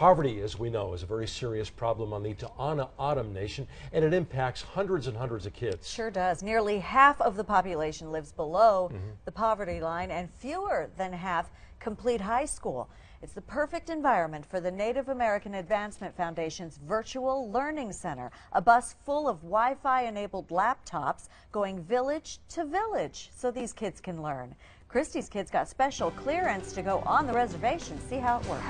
Poverty, as we know, is a very serious problem on the Tohono Nation, and it impacts hundreds and hundreds of kids. Sure does. Nearly half of the population lives below the poverty line, and fewer than half complete high school. It's the perfect environment for the Native American Advancement Foundation's Virtual Learning Center, a bus full of Wi-Fi enabled laptops going village to village so these kids can learn. Kristi's kids got special clearance to go on the reservation. See how it works.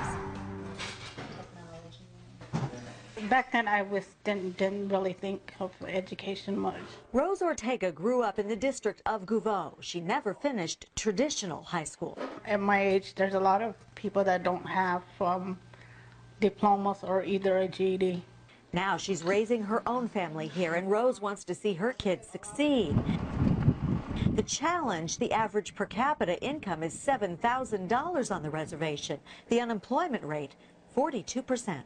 Back then, I didn't really think of education much. Rose Ortega grew up in the district of Gouveau. She never finished traditional high school. At my age, there's a lot of people that don't have diplomas or either a GED. Now she's raising her own family here, and Rose wants to see her kids succeed. The challenge, the average per capita income is $7,000 on the reservation. The unemployment rate, 42%.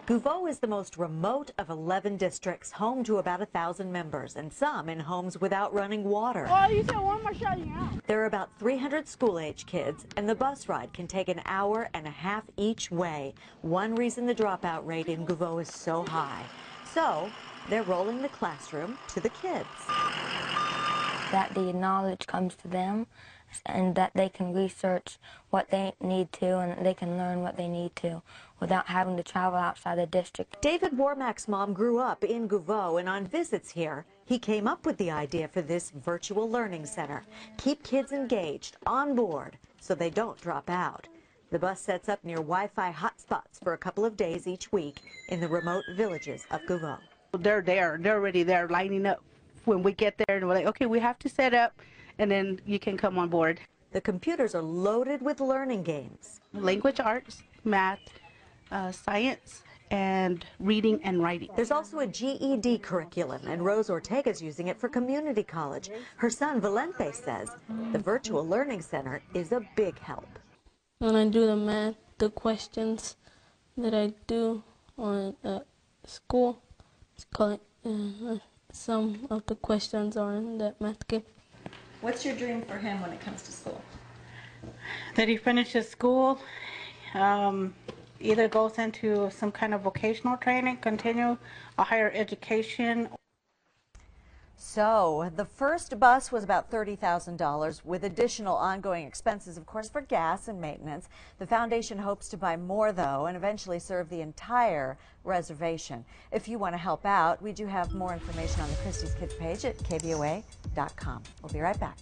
Gouveau is the most remote of 11 districts, home to about 1,000 members, and some in homes without running water. Oh, you said one more shot, you're out. There are about 300 school-age kids, and the bus ride can take an hour and a half each way. One reason the dropout rate in Gouveau is so high. So they're rolling the classroom to the kids. That the knowledge comes to them, and that they can research what they need to, and that they can learn what they need to without having to travel outside the district. David Warmack's mom grew up in Gouveau, and on visits here, he came up with the idea for this virtual learning center. Keep kids engaged, on board, so they don't drop out. The bus sets up near Wi-Fi hotspots for a couple of days each week in the remote villages of Gouveau. They're there. They're already there, lining up. When we get there, and we're like, okay, we have to set up, and then you can come on board. The computers are loaded with learning games. Language arts, math, science, and reading and writing. There's also a GED curriculum, and Rose Ortega's using it for community college. Her son, Valente, says the virtual learning center is a big help. When I do the math, the questions that I do on school, it's called, some of the questions are in that math game. What's your dream for him when it comes to school? That he finishes school, either goes into some kind of vocational training, continue a higher education. So the first bus was about $30,000 with additional ongoing expenses, of course, for gas and maintenance. The foundation hopes to buy more, though, and eventually serve the entire reservation. If you want to help out, we do have more information on the Kristi's Kids page at kvoa.com. We'll be right back.